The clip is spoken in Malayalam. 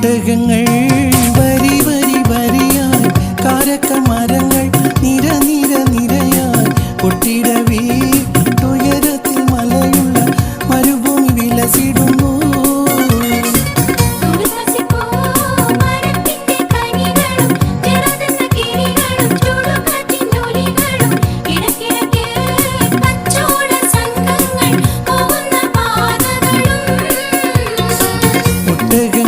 ഒട്ടകങ്ങൾ വരി വരി വരിയായി, കാരക്കമരങ്ങൾ നിര നിര നിരയായി, കൊട്ടിട വീട്ടുയരത്തിൽ മലയുള്ള മരുഭൂമി വിലസിടുന്നു. ഒട്ടക